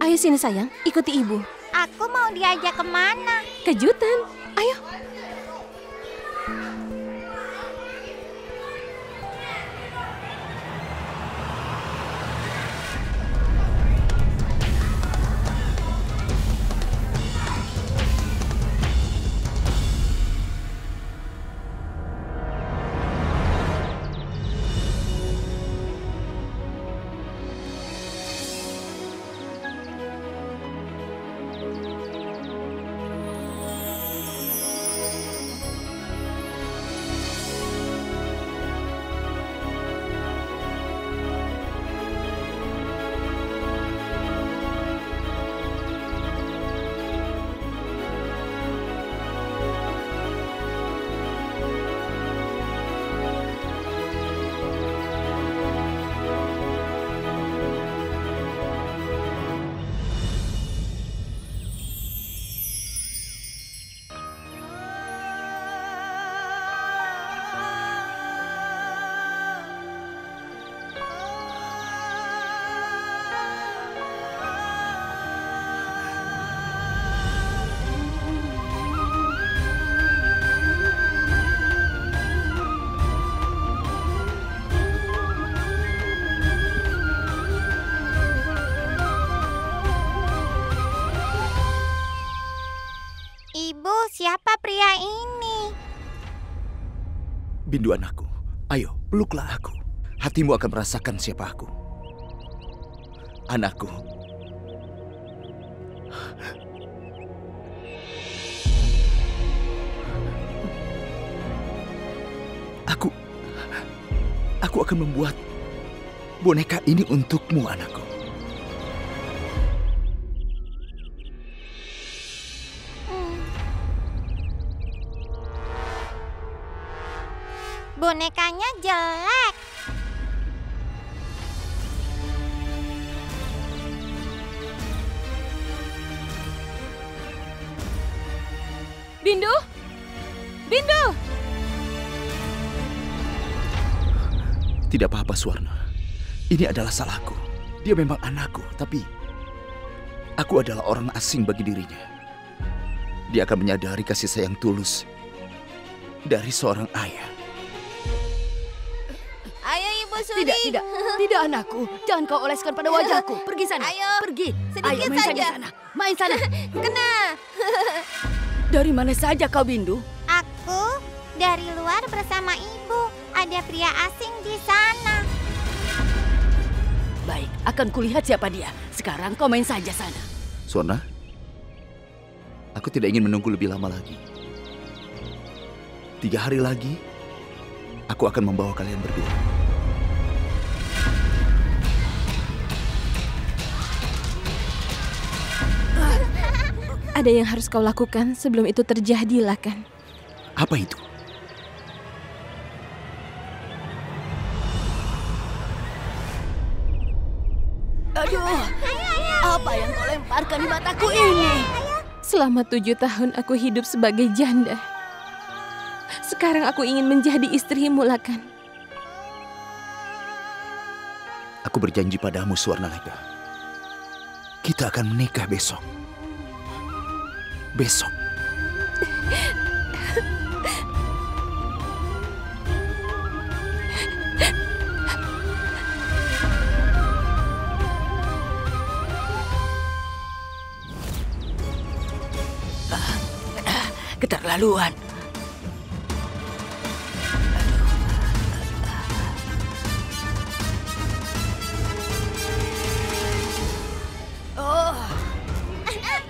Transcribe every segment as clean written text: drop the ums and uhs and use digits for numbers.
Ayo sini sayang, ikuti ibu. Aku mau diajak kemana? Kejutan, ayo. Ibu, siapa pria ini? Bindu anakku, ayo peluklah aku. Hatimu akan merasakan siapa aku. Anakku. Aku akan membuat boneka ini untukmu, anakku. Bonekanya jelek. Bindu! Bindu! Tidak apa-apa, Suwarna. Ini adalah salahku. Dia memang anakku, tapi aku adalah orang asing bagi dirinya. Dia akan menyadari kasih sayang tulus dari seorang ayah. Ayo Ibu Suri. Tidak anakku. Jangan kau oleskan pada wajahku. Pergi sana. Ayo. Pergi. Sedikit Ayo main saja. sana. Main sana. Kena. Dari mana saja kau, Bindu? Aku dari luar bersama Ibu. Ada pria asing di sana. Baik, akan kulihat siapa dia. Sekarang kau main saja sana. Suwarna, aku tidak ingin menunggu lebih lama lagi. 3 hari lagi, aku akan membawa kalian berdua. Ada yang harus kau lakukan sebelum itu terjadi, Lakan. Apa itu? Aduh, apa yang kau lemparkan di mataku ini? Selama 7 tahun aku hidup sebagai janda. Sekarang aku ingin menjadi istrimu, Lakan. Aku berjanji padamu, Suwarnaleka. Kita akan menikah besok. Besok. Keterlaluan.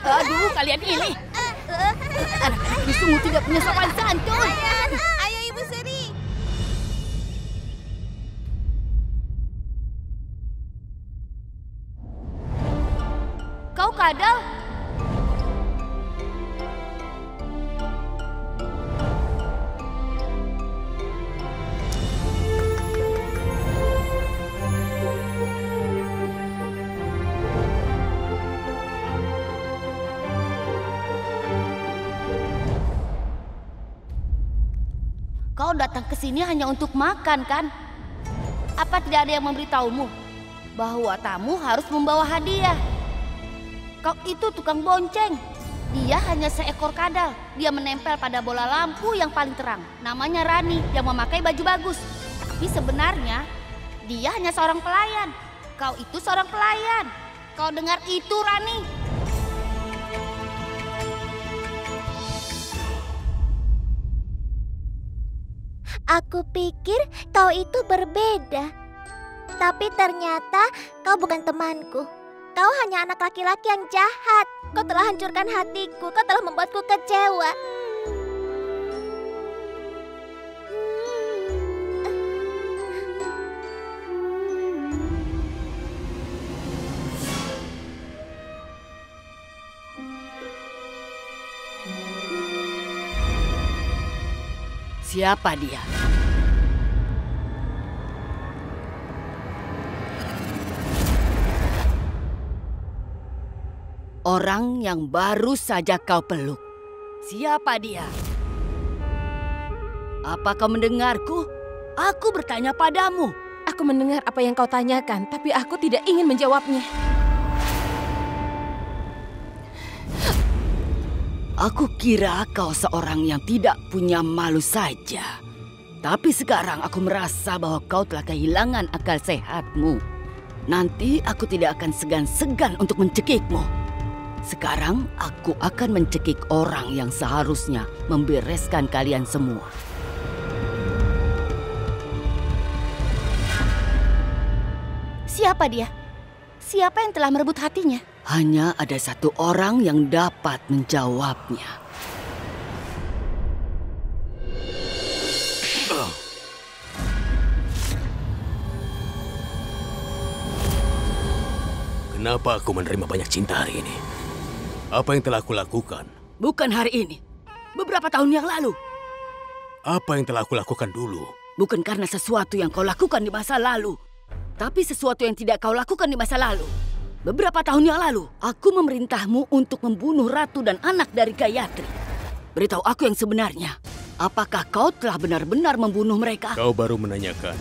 Aduh, kalian ini. Anak-anak ini sungguh tidak punya sopan santun. Ayo Ibu Suri. Kau kadal? Kau datang ke sini hanya untuk makan, kan? Apa tidak ada yang memberitahumu bahwa tamu harus membawa hadiah? Kau itu tukang bonceng. Dia hanya seekor kadal. Dia menempel pada bola lampu yang paling terang. Namanya Rani yang memakai baju bagus. Tapi sebenarnya dia hanya seorang pelayan. Kau itu seorang pelayan. Kau dengar itu, Rani? Aku pikir kau itu berbeda. Tapi ternyata kau bukan temanku. Kau hanya anak laki-laki yang jahat. Kau telah hancurkan hatiku. Kau telah membuatku kecewa. Siapa dia? Orang yang baru saja kau peluk. Siapa dia? Apa kau mendengarku? Aku bertanya padamu. Aku mendengar apa yang kau tanyakan, tapi aku tidak ingin menjawabnya. Aku kira kau seorang yang tidak punya malu saja. Tapi sekarang aku merasa bahwa kau telah kehilangan akal sehatmu. Nanti aku tidak akan segan-segan untuk mencekikmu. Sekarang aku akan mencekik orang yang seharusnya membereskan kalian semua. Siapa dia? Siapa yang telah merebut hatinya? Hanya ada satu orang yang dapat menjawabnya. Kenapa aku menerima banyak cinta hari ini? Apa yang telah aku lakukan? Bukan hari ini. Beberapa tahun yang lalu. Apa yang telah aku lakukan dulu? Bukan karena sesuatu yang kau lakukan di masa lalu. Tapi sesuatu yang tidak kau lakukan di masa lalu. Beberapa tahun yang lalu, aku memerintahmu untuk membunuh ratu dan anak dari Gayatri. Beritahu aku yang sebenarnya. Apakah kau telah benar-benar membunuh mereka? Kau baru menanyakan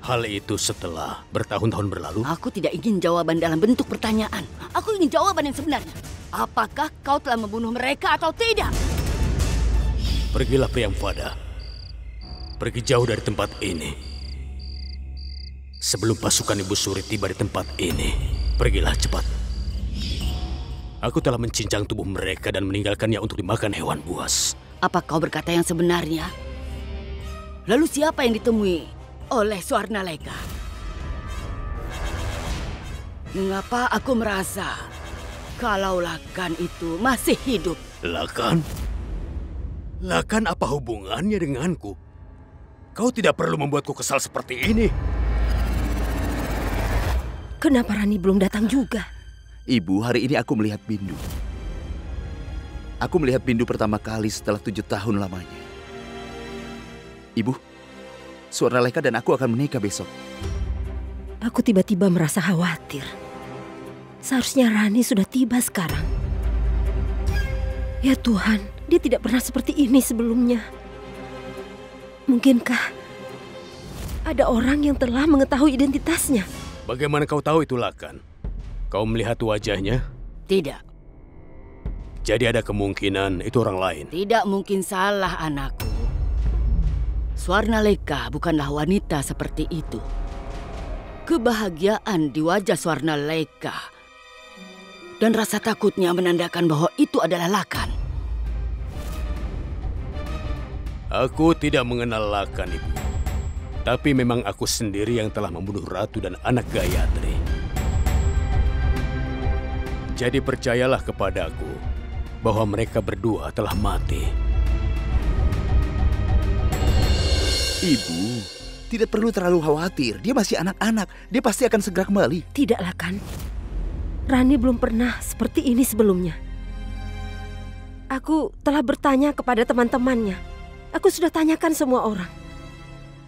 hal itu setelah bertahun-tahun berlalu? Aku tidak ingin jawaban dalam bentuk pertanyaan. Aku ingin jawaban yang sebenarnya. Apakah kau telah membunuh mereka atau tidak? Pergilah Priyamvada. Pergi jauh dari tempat ini. Sebelum pasukan Ibu Suri tiba di tempat ini. Pergilah cepat. Aku telah mencincang tubuh mereka dan meninggalkannya untuk dimakan hewan buas. Apa kau berkata yang sebenarnya? Lalu siapa yang ditemui oleh Swarnaleka? Mengapa aku merasa kalau Lakan itu masih hidup? Lakan? Lakan apa hubungannya denganku? Kau tidak perlu membuatku kesal seperti ini. Kenapa Rani belum datang juga? Ibu, hari ini aku melihat Bindu. Aku melihat Bindu pertama kali setelah 7 tahun lamanya. Ibu, Swarnaleka dan aku akan menikah besok. Aku tiba-tiba merasa khawatir. Seharusnya Rani sudah tiba sekarang. Ya Tuhan, dia tidak pernah seperti ini sebelumnya. Mungkinkah ada orang yang telah mengetahui identitasnya? Bagaimana kau tahu itu Lakan? Kau melihat wajahnya? Tidak. Jadi ada kemungkinan itu orang lain. Tidak mungkin salah, anakku. Swarnaleka bukanlah wanita seperti itu. Kebahagiaan di wajah Swarnaleka dan rasa takutnya menandakan bahwa itu adalah Lakan. Aku tidak mengenal Lakan, Ibu. Tapi memang aku sendiri yang telah membunuh ratu dan anak Gayatri. Jadi percayalah kepadaku bahwa mereka berdua telah mati. Ibu, tidak perlu terlalu khawatir. Dia masih anak-anak. Dia pasti akan segera kembali. Tidaklah kan? Rani belum pernah seperti ini sebelumnya. Aku telah bertanya kepada teman-temannya. Aku sudah tanyakan semua orang.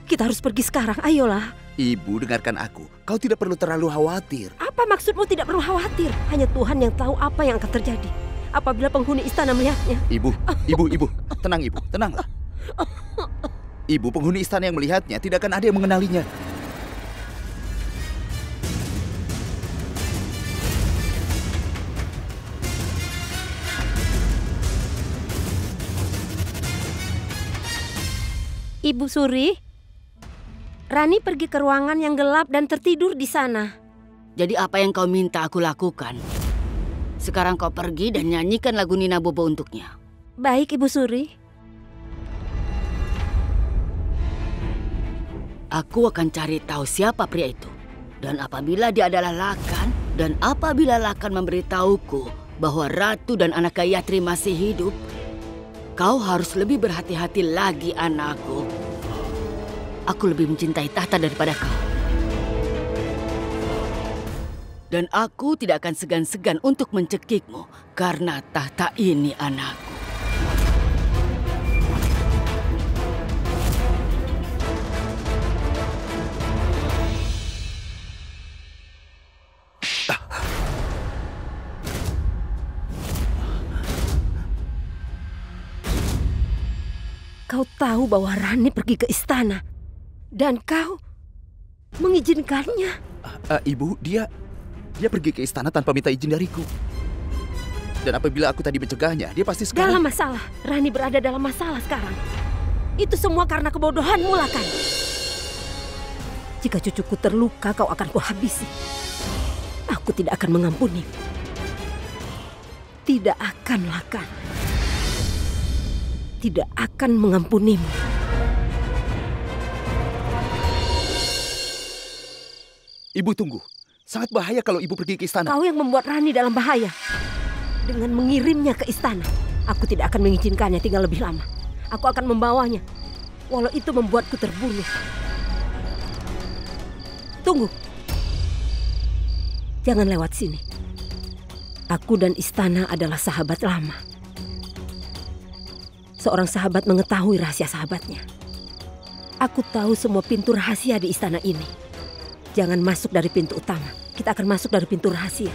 Kita harus pergi sekarang, ayolah. Ibu, dengarkan aku. Kau tidak perlu terlalu khawatir. Apa maksudmu tidak perlu khawatir? Hanya Tuhan yang tahu apa yang akan terjadi apabila penghuni istana melihatnya. Ibu, tenang Ibu, tenanglah. Ibu, penghuni istana yang melihatnya tidak akan ada yang mengenalinya. Ibu Suri, Rani pergi ke ruangan yang gelap dan tertidur di sana. Jadi apa yang kau minta aku lakukan? Sekarang kau pergi dan nyanyikan lagu Nina Bobo untuknya. Baik, Ibu Suri. Aku akan cari tahu siapa pria itu. Dan apabila dia adalah Lakan, dan apabila Lakan memberitahuku bahwa Ratu dan anak Gayatri masih hidup, kau harus lebih berhati-hati lagi, anakku. Aku lebih mencintai tahta daripada kau. Dan aku tidak akan segan-segan untuk mencekikmu karena tahta ini, anakku. Kau tahu bahwa Rani pergi ke istana dan kau mengizinkannya. Ibu, dia pergi ke istana tanpa minta izin dariku. Dan apabila aku tadi mencegahnya, dia pasti sekarang... Dalam masalah. Rani berada dalam masalah sekarang. Itu semua karena kebodohanmu, Lakan. Jika cucuku terluka, kau akan kuhabisi. Aku tidak akan mengampuni. Tidak akan, Lakan. Tidak akan mengampunimu. Ibu tunggu. Sangat bahaya kalau ibu pergi ke istana. Kau yang membuat Rani dalam bahaya. Dengan mengirimnya ke istana. Aku tidak akan mengizinkannya tinggal lebih lama. Aku akan membawanya. Walau itu membuatku terbunuh. Tunggu. Jangan lewat sini. Aku dan istana adalah sahabat lama. Seorang sahabat mengetahui rahasia sahabatnya. Aku tahu semua pintu rahasia di istana ini. Jangan masuk dari pintu utama. Kita akan masuk dari pintu rahasia.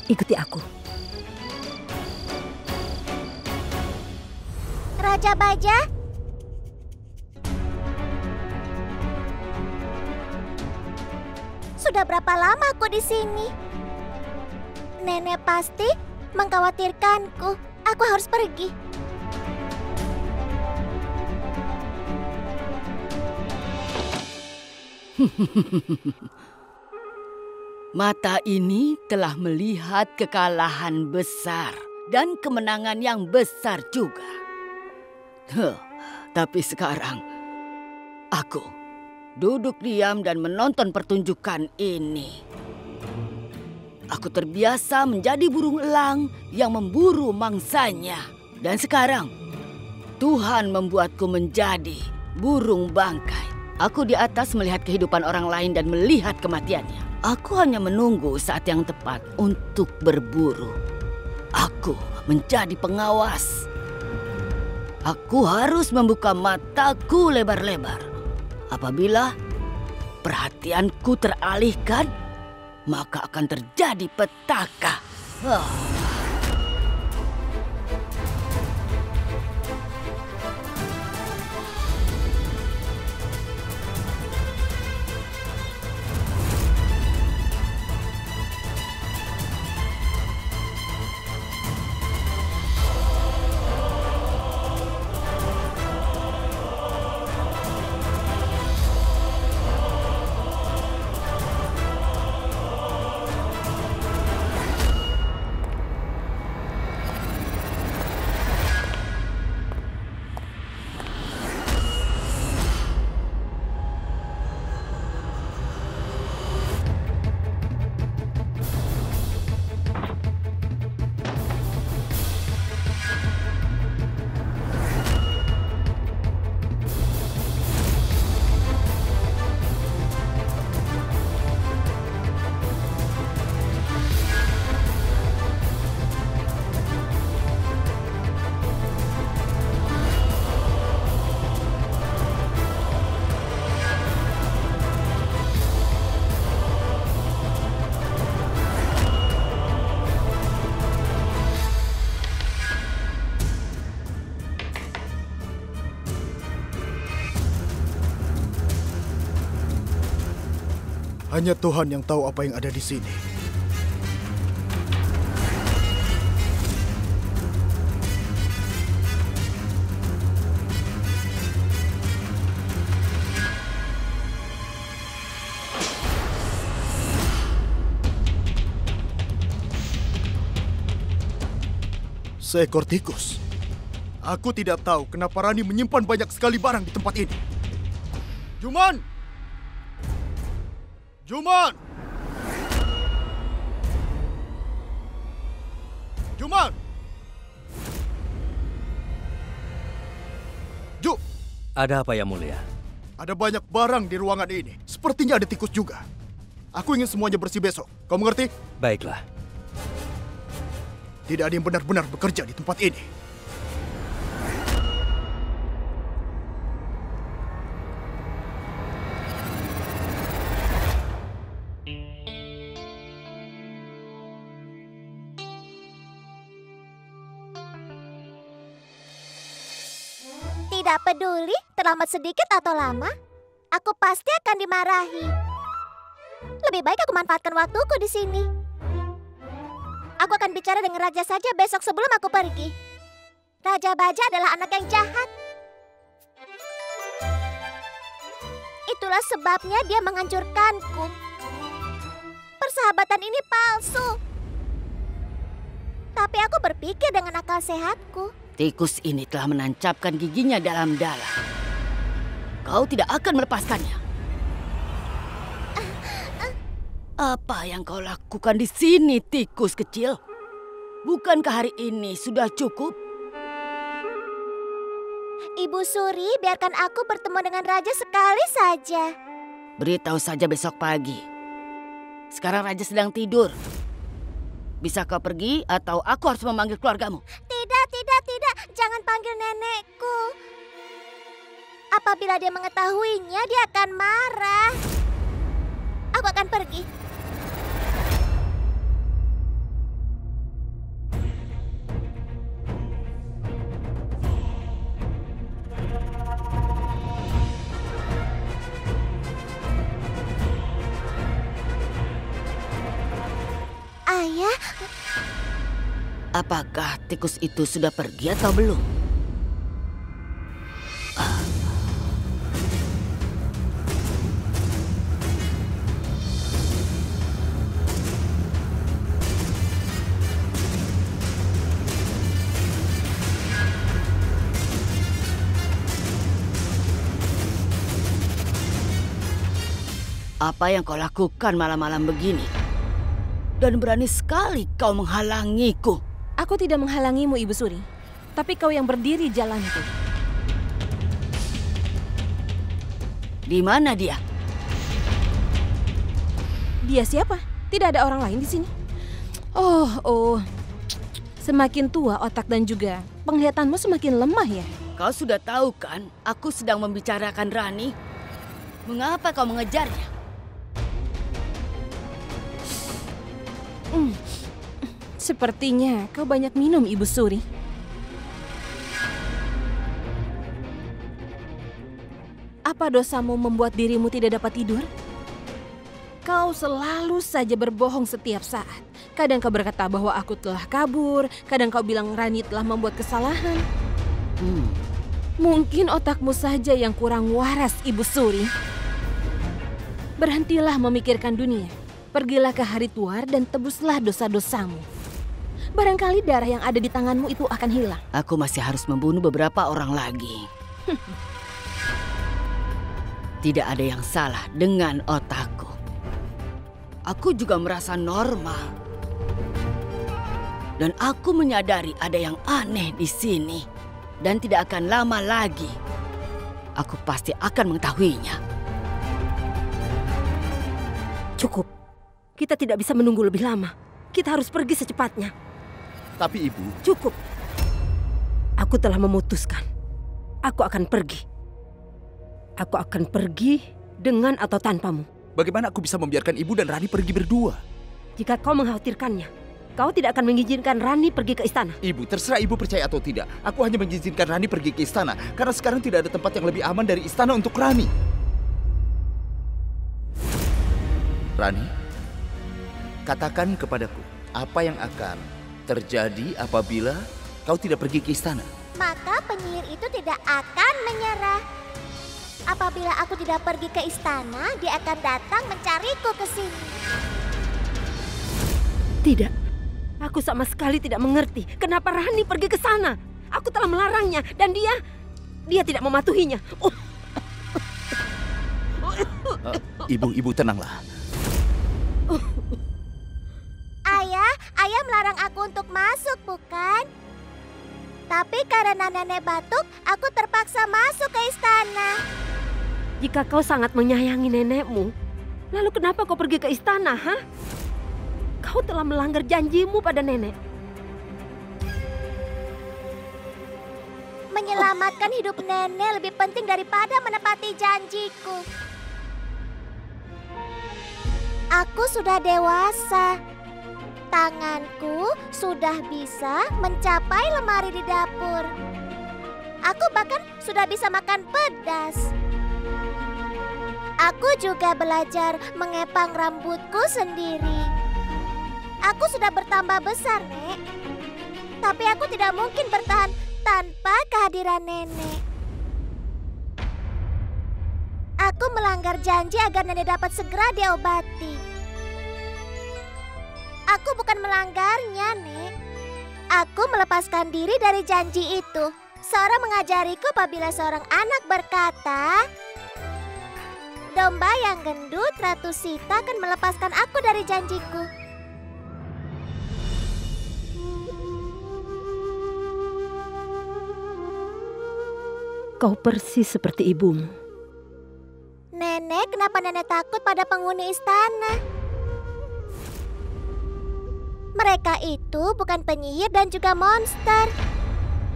Ikuti aku. Raja Baja? Sudah berapa lama aku di sini? Nenek pasti mengkhawatirkanku. Aku harus pergi. Mata ini telah melihat kekalahan besar dan kemenangan yang besar juga. Tapi sekarang, aku duduk diam dan menonton pertunjukan ini. Aku terbiasa menjadi burung elang yang memburu mangsanya. Dan sekarang, Tuhan membuatku menjadi burung bangkai. Aku di atas melihat kehidupan orang lain dan melihat kematiannya. Aku hanya menunggu saat yang tepat untuk berburu. Aku menjadi pengawas. Aku harus membuka mataku lebar-lebar. Apabila perhatianku teralihkan, maka akan terjadi petaka. Hanya Tuhan yang tahu apa yang ada di sini. Seekor tikus. Aku tidak tahu kenapa Rani menyimpan banyak sekali barang di tempat ini. Juman! Juman! Juman! Ada apa ya mulia? Ada banyak barang di ruangan ini. Sepertinya ada tikus juga. Aku ingin semuanya bersih besok. Kau mengerti? Baiklah. Tidak ada yang benar-benar bekerja di tempat ini. Tidak peduli terlambat sedikit atau lama, aku pasti akan dimarahi. Lebih baik aku manfaatkan waktuku di sini. Aku akan bicara dengan raja saja besok sebelum aku pergi. Raja Baja adalah anak yang jahat. Itulah sebabnya dia menghancurkanku. Persahabatan ini palsu. Tapi aku berpikir dengan akal sehatku. Tikus ini telah menancapkan giginya dalam-dalam. Kau tidak akan melepaskannya. Apa yang kau lakukan di sini, tikus kecil? Bukankah hari ini sudah cukup? Ibu Suri, biarkan aku bertemu dengan raja sekali saja. Beritahu saja besok pagi. Sekarang raja sedang tidur. Bisa kau pergi atau aku harus memanggil keluargamu? Tidak. Jangan panggil nenekku. Apabila dia mengetahuinya, dia akan marah. Aku akan pergi. Ayah, apakah tikus itu sudah pergi atau belum? Apa yang kau lakukan malam-malam begini? Dan berani sekali kau menghalangiku. Aku tidak menghalangimu, Ibu Suri. Tapi kau yang berdiri jalanku. Di mana dia? Dia siapa? Tidak ada orang lain di sini. Oh. Semakin tua otak dan juga penglihatanmu semakin lemah ya. Kau sudah tahu kan, aku sedang membicarakan Rani. Mengapa kau mengejarnya? Sepertinya kau banyak minum, Ibu Suri. Apa dosamu membuat dirimu tidak dapat tidur? Kau selalu saja berbohong setiap saat. Kadang kau berkata bahwa aku telah kabur, kadang kau bilang Rani telah membuat kesalahan. Mungkin otakmu saja yang kurang waras, Ibu Suri. Berhentilah memikirkan dunia. Pergilah ke hari tuar dan tebuslah dosa-dosamu. Barangkali darah yang ada di tanganmu itu akan hilang. Aku masih harus membunuh beberapa orang lagi. Tidak ada yang salah dengan otakku. Aku juga merasa normal. Dan aku menyadari ada yang aneh di sini. Dan tidak akan lama lagi, aku pasti akan mengetahuinya. Cukup. Kita tidak bisa menunggu lebih lama. Kita harus pergi secepatnya. Tapi Ibu... Cukup. Aku telah memutuskan. Aku akan pergi. Aku akan pergi dengan atau tanpamu. Bagaimana aku bisa membiarkan Ibu dan Rani pergi berdua? Jika kau mengkhawatirkannya, kau tidak akan mengizinkan Rani pergi ke istana. Ibu, terserah Ibu percaya atau tidak. Aku hanya mengizinkan Rani pergi ke istana. Karena sekarang tidak ada tempat yang lebih aman dari istana untuk Rani. Rani, katakan kepadaku, apa yang akan terjadi apabila kau tidak pergi ke istana? maka penyihir itu tidak akan menyerah. Apabila aku tidak pergi ke istana, dia akan datang mencariku ke sini. Tidak, Aku sama sekali tidak mengerti kenapa Rani pergi ke sana. Aku telah melarangnya dan dia tidak mematuhinya. Ibu tenanglah. Ayah melarang aku untuk masuk, bukan? Tapi karena nenek batuk, aku terpaksa masuk ke istana. Jika kau sangat menyayangi nenekmu, lalu kenapa kau pergi ke istana, ha? Kau telah melanggar janjimu pada nenek. Menyelamatkan hidup nenek lebih penting daripada menepati janjiku. Aku sudah dewasa. Tanganku sudah bisa mencapai lemari di dapur. Aku bahkan sudah bisa makan pedas. Aku juga belajar mengepang rambutku sendiri. Aku sudah bertambah besar, Nek. Tapi aku tidak mungkin bertahan tanpa kehadiran nenek. Aku melanggar janji agar nenek dapat segera diobati. Aku bukan melanggarnya, Nek. Aku melepaskan diri dari janji itu. Seorang mengajariku apabila seorang anak berkata, "Domba yang gendut, Ratu Sita akan melepaskan aku dari janjiku." Kau persis seperti ibumu. Nenek, kenapa nenek takut pada penghuni istana? Mereka itu bukan penyihir dan juga monster.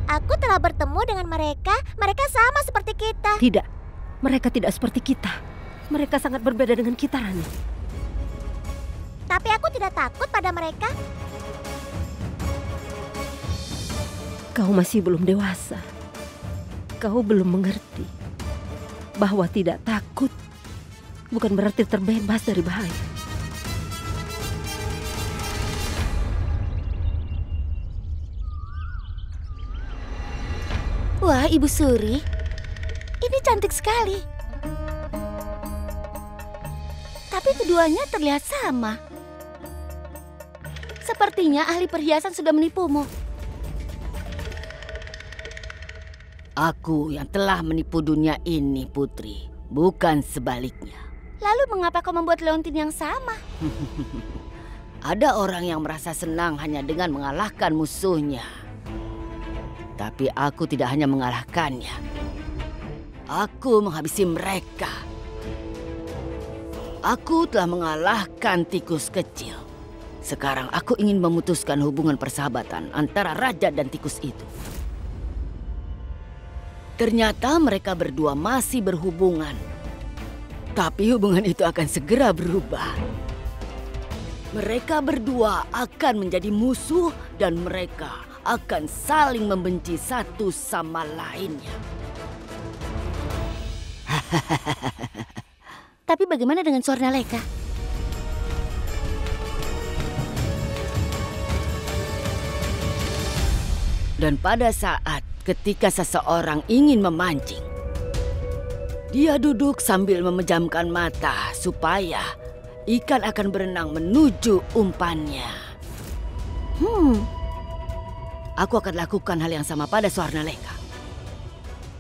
Aku telah bertemu dengan mereka. Mereka sama seperti kita. Tidak, mereka tidak seperti kita. Mereka sangat berbeda dengan kita, Rani. Tapi aku tidak takut pada mereka. Kau masih belum dewasa. Kau belum mengerti bahwa tidak takut bukan berarti terbebas dari bahaya. Wah, Ibu Suri, ini cantik sekali. Tapi keduanya terlihat sama. Sepertinya ahli perhiasan sudah menipumu. Aku yang telah menipu dunia ini, Putri, bukan sebaliknya. Lalu mengapa kau membuat leontin yang sama? Ada orang yang merasa senang hanya dengan mengalahkan musuhnya. Tapi aku tidak hanya mengalahkannya. Aku menghabisi mereka. Aku telah mengalahkan tikus kecil. Sekarang aku ingin memutuskan hubungan persahabatan antara raja dan tikus itu. Ternyata mereka berdua masih berhubungan. Tapi hubungan itu akan segera berubah. Mereka berdua akan menjadi musuh dan mereka akan saling membenci satu sama lainnya. Tapi bagaimana dengan Swarnaleka? Dan pada saat ketika seseorang ingin memancing, dia duduk sambil memejamkan mata supaya ikan akan berenang menuju umpannya. Aku akan lakukan hal yang sama pada Swarnaleka.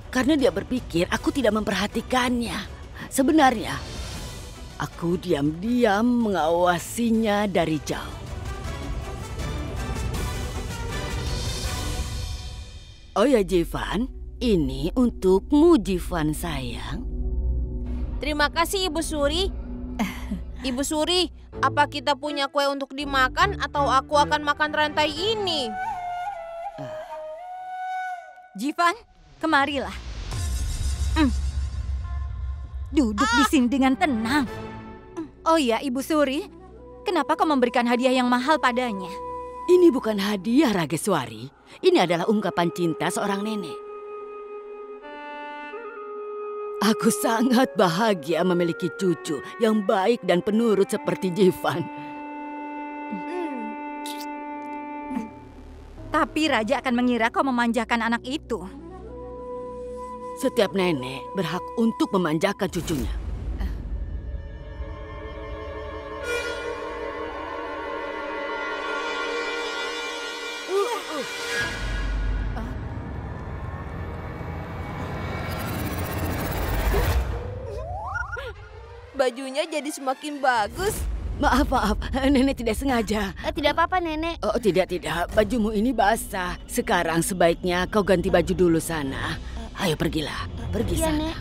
Karena dia berpikir aku tidak memperhatikannya. Sebenarnya, aku diam-diam mengawasinya dari jauh. Oh ya, Jivan, ini untukmu, Jivan sayang. Terima kasih, Ibu Suri. Ibu Suri, apa kita punya kue untuk dimakan atau aku akan makan rantai ini? Jivan, kemarilah. Duduk di sini dengan tenang. Oh ya, Ibu Suri, kenapa kau memberikan hadiah yang mahal padanya? Ini bukan hadiah, Rageswari. Ini adalah ungkapan cinta seorang nenek. Aku sangat bahagia memiliki cucu yang baik dan penurut seperti Jivan. Tapi Raja akan mengira kau memanjakan anak itu. Setiap nenek berhak untuk memanjakan cucunya. bajunya jadi semakin bagus. Maaf, nenek tidak sengaja. Tidak apa-apa, Nenek. Oh, tidak. Bajumu ini basah. Sekarang sebaiknya kau ganti baju dulu sana. Ayo pergilah, pergi Iya, sana. Nek.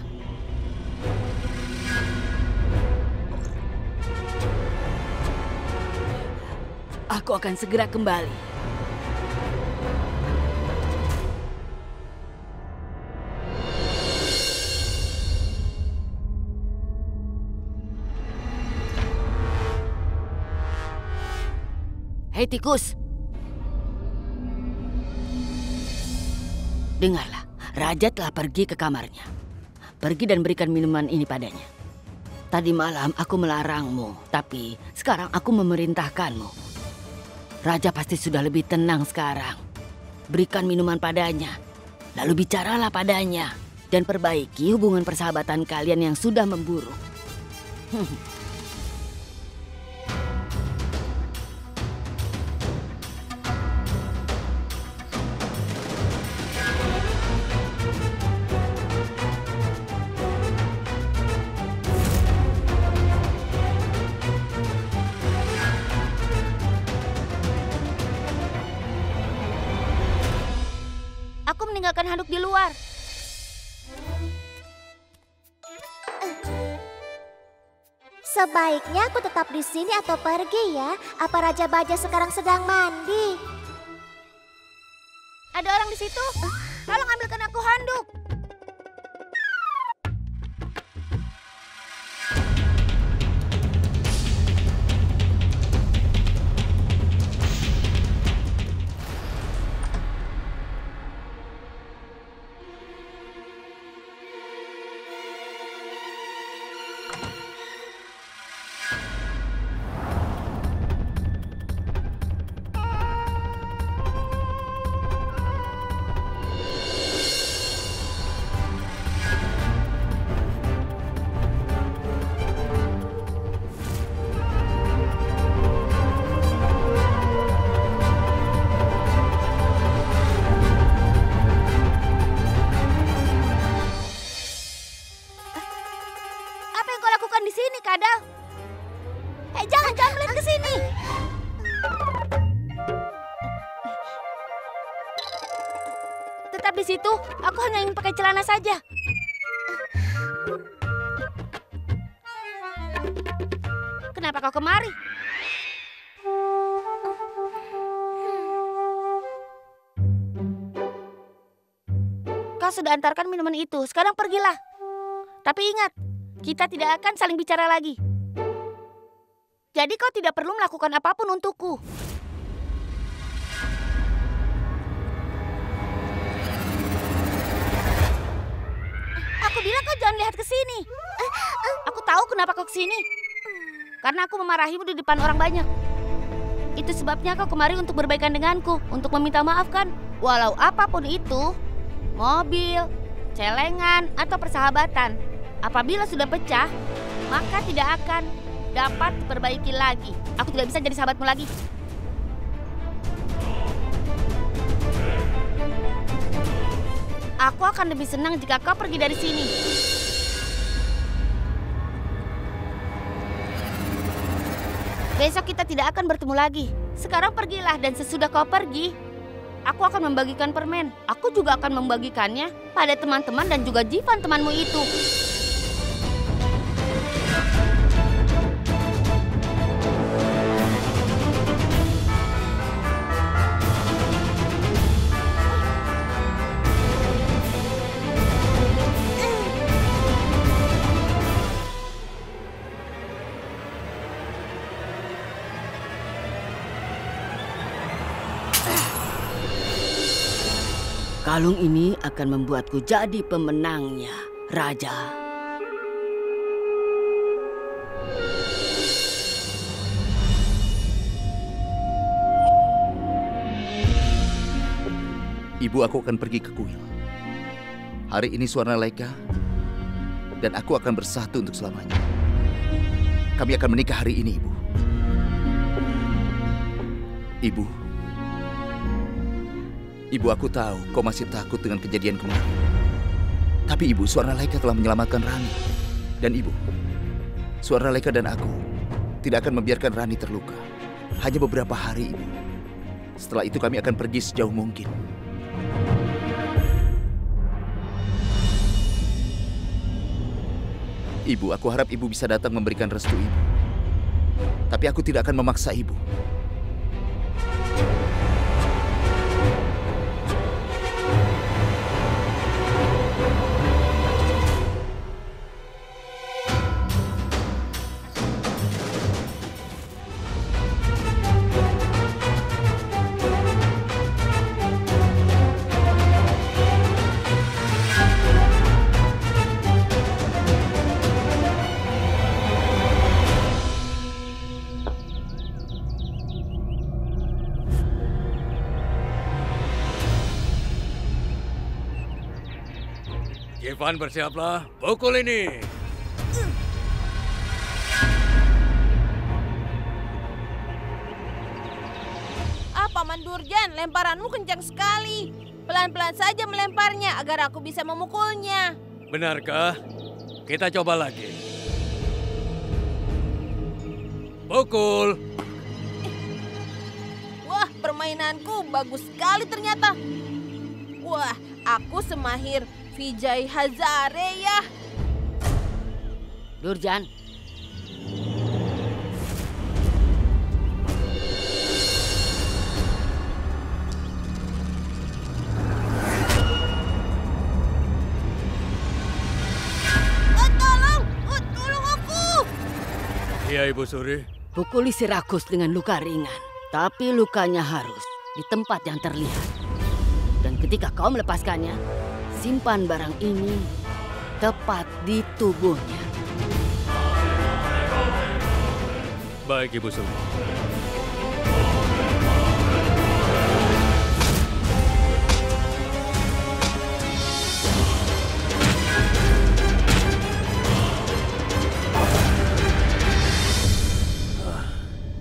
Aku akan segera kembali. Hei tikus, dengarlah, Raja telah pergi ke kamarnya. Pergi dan berikan minuman ini padanya. Tadi malam aku melarangmu, tapi sekarang aku memerintahkanmu. Raja pasti sudah lebih tenang sekarang. Berikan minuman padanya, lalu bicaralah padanya, dan perbaiki hubungan persahabatan kalian yang sudah memburuk. Aku meninggalkan handuk di luar. Sebaiknya aku tetap di sini atau pergi ya. Apa Raja Baja sekarang sedang mandi? Ada orang di situ. Tolong ambilkan aku handuk. Di sini, Kadal. Jangan melihat ke sini. Tetap di situ. Aku hanya ingin pakai celana saja. Kenapa kau kemari? Kau sudah antarkan minuman itu. Sekarang pergilah. Tapi ingat, kita tidak akan saling bicara lagi. Jadi kau tidak perlu melakukan apapun untukku. Aku bilang kau jangan lihat ke sini. Aku tahu kenapa kau ke sini. Karena aku memarahimu di depan orang banyak. Itu sebabnya kau kemari untuk berbaikan denganku, untuk meminta maaf kan? Walau apapun itu, mobil, celengan, atau persahabatan. Apabila sudah pecah, maka tidak akan dapat diperbaiki lagi. Aku tidak bisa jadi sahabatmu lagi. Aku akan lebih senang jika kau pergi dari sini. Besok kita tidak akan bertemu lagi. Sekarang pergilah dan sesudah kau pergi, aku akan membagikan permen. Aku juga akan membagikannya pada teman-teman dan juga Jivan temanmu itu. Kalung ini akan membuatku jadi pemenangnya, Raja. Ibu, aku akan pergi ke kuil. Hari ini Swarnaleka dan aku akan bersatu untuk selamanya. Kami akan menikah hari ini, Ibu. Ibu, aku tahu kau masih takut dengan kejadian kemarin. Tapi Ibu, Swarnaleka telah menyelamatkan Rani. Dan Ibu, Swarnaleka dan aku tidak akan membiarkan Rani terluka. Hanya beberapa hari, Ibu. Setelah itu kami akan pergi sejauh mungkin. Ibu, aku harap Ibu bisa datang memberikan restu Ibu. Tapi aku tidak akan memaksa Ibu. Ivan, bersiaplah. Pukul ini. Paman Durjan, lemparanmu kencang sekali. Pelan-pelan saja melemparnya agar aku bisa memukulnya. Benarkah? Kita coba lagi. Pukul. Wah, permainanku bagus sekali ternyata. Wah, aku semahir Vijay Hazare ya. Durjan. Tolong aku. Iya, Ibu Suri. Pukuli si Rakus dengan luka ringan. Tapi lukanya harus di tempat yang terlihat. Dan ketika kau melepaskannya, simpan barang ini tepat di tubuhnya. Baik, Ibu Suri.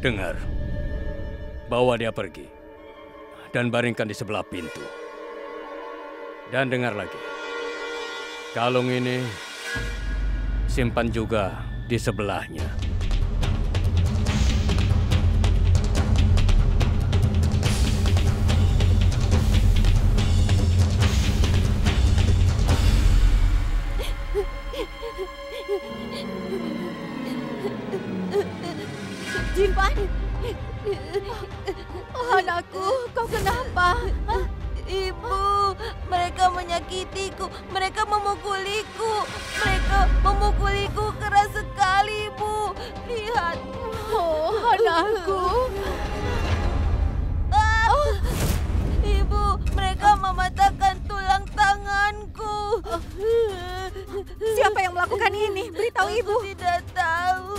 Dengar, bawa dia pergi dan baringkan di sebelah pintu. Dan dengar lagi, kalung ini simpan juga di sebelahnya. Jivan, anakku, kau kenapa? Ibu, mereka menyakitiku, mereka memukuliku, mereka memukuliku keras sekali, Ibu. Lihat. Oh, anakku. Ibu, mereka mematahkan tulang tanganku. Siapa yang melakukan ini? Beritahu Ibu. Aku tidak tahu.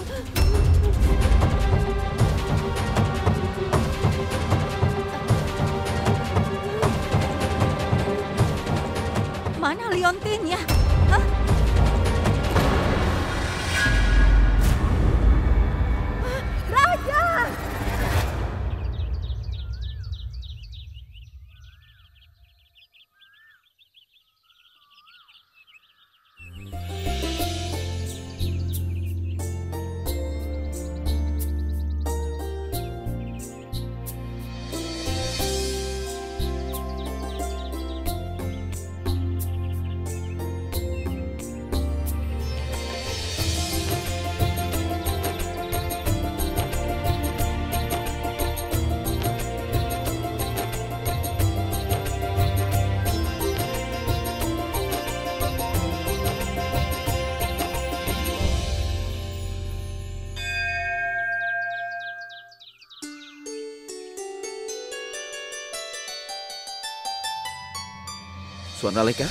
Mana liontinnya? Hah? Raja! Swarnaleka?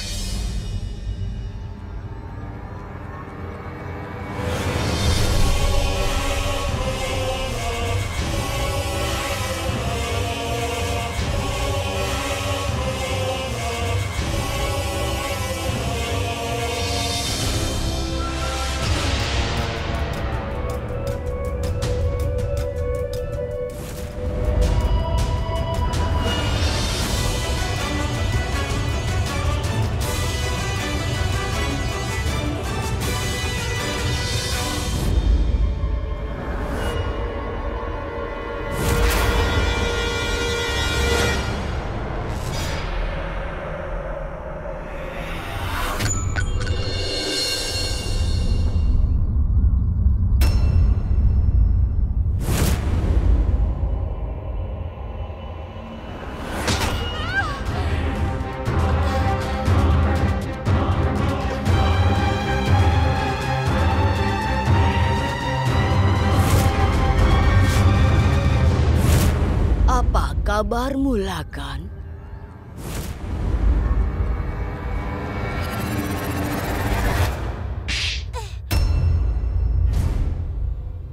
kabarmu, Lagan?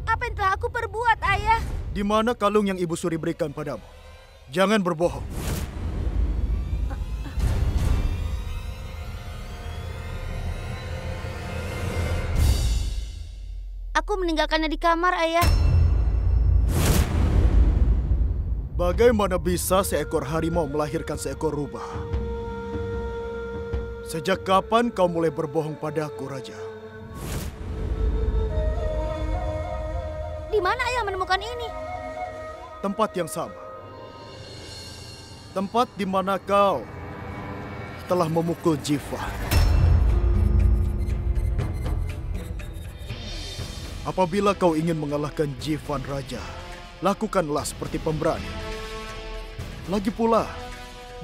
Apa yang telah aku perbuat, Ayah? Di mana kalung yang Ibu Suri berikan padamu? Jangan berbohong. Aku meninggalkannya di kamar, Ayah. Bagaimana bisa seekor harimau melahirkan seekor rubah? Sejak kapan kau mulai berbohong padaku, Raja? Di mana Ayah menemukan ini? Tempat yang sama. Tempat di mana kau telah memukul Jivan. Apabila kau ingin mengalahkan Jivan, Raja, lakukanlah seperti pemberani. Lagi pula,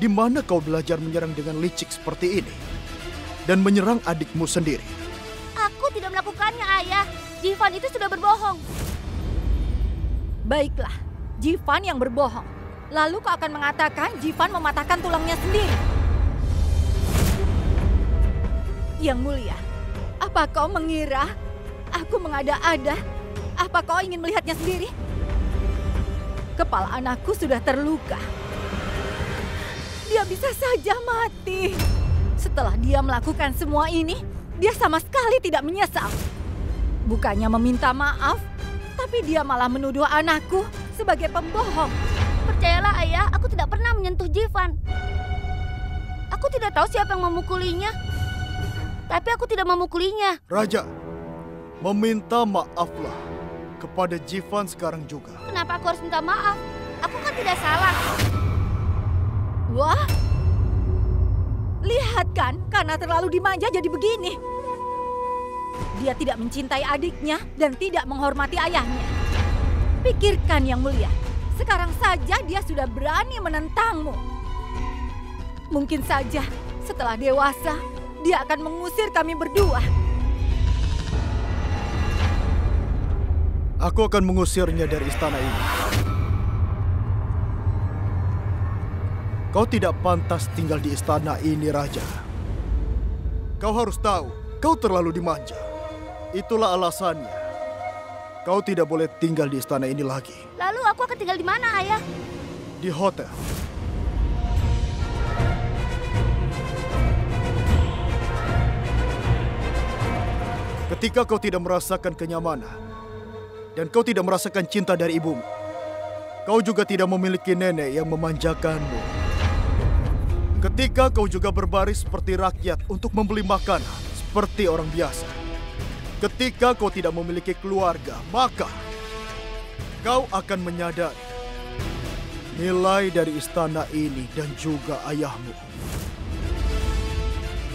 di mana kau belajar menyerang dengan licik seperti ini? Dan menyerang adikmu sendiri? Aku tidak melakukannya, Ayah. Jivan itu sudah berbohong. Baiklah, Jivan yang berbohong. Lalu kau akan mengatakan Jivan mematahkan tulangnya sendiri. Yang Mulia, apa kau mengira aku mengada-ada? Apa kau ingin melihatnya sendiri? Kepala anakku sudah terluka. Dia bisa saja mati. Setelah dia melakukan semua ini, dia sama sekali tidak menyesal. Bukannya meminta maaf, tapi dia malah menuduh anakku sebagai pembohong. Percayalah, Ayah, aku tidak pernah menyentuh Jivan. Aku tidak tahu siapa yang memukulinya. Tapi aku tidak memukulinya. Raja, meminta maaflah kepada Jivan sekarang juga. Kenapa aku harus minta maaf? Aku kan tidak salah. Wah, lihat kan, karena terlalu dimanja jadi begini. Dia tidak mencintai adiknya dan tidak menghormati ayahnya. Pikirkan, Yang Mulia, sekarang saja dia sudah berani menentangmu. Mungkin saja setelah dewasa, dia akan mengusir kami berdua. Aku akan mengusirnya dari istana ini. Kau tidak pantas tinggal di istana ini, Raja. Kau harus tahu, kau terlalu dimanja. Itulah alasannya. Kau tidak boleh tinggal di istana ini lagi. Lalu aku akan tinggal di mana, Ayah? Di hotel. Ketika kau tidak merasakan kenyamanan, dan kau tidak merasakan cinta dari ibumu, kau juga tidak memiliki nenek yang memanjakanmu. Ketika kau juga berbaris seperti rakyat untuk membeli makanan seperti orang biasa. Ketika kau tidak memiliki keluarga, maka kau akan menyadari nilai dari istana ini dan juga ayahmu.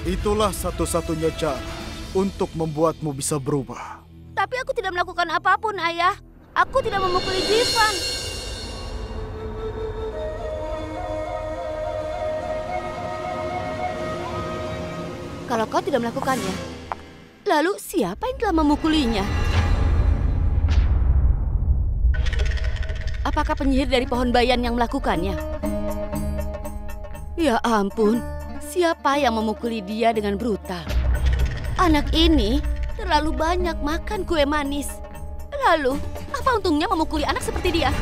Itulah satu-satunya cara untuk membuatmu bisa berubah. Tapi aku tidak melakukan apapun, Ayah. Aku tidak memukuli Jivan. Kalau kau tidak melakukannya, lalu siapa yang telah memukulinya? Apakah penyihir dari pohon bayan yang melakukannya? Ya ampun, siapa yang memukuli dia dengan brutal? Anak ini terlalu banyak makan kue manis. Lalu, apa untungnya memukuli anak seperti dia?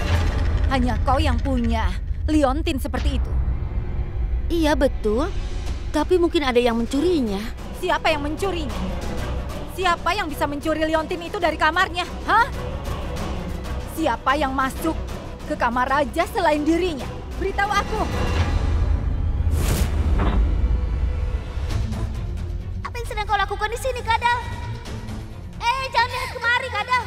Hanya kau yang punya liontin seperti itu. Iya betul, tapi mungkin ada yang mencurinya. Siapa yang mencurinya? Siapa yang bisa mencuri liontin itu dari kamarnya? Hah? Siapa yang masuk ke kamar raja selain dirinya? Beritahu aku. Apa yang sedang kau lakukan di sini, Kadal? Jangan lihat kemari, Kadal.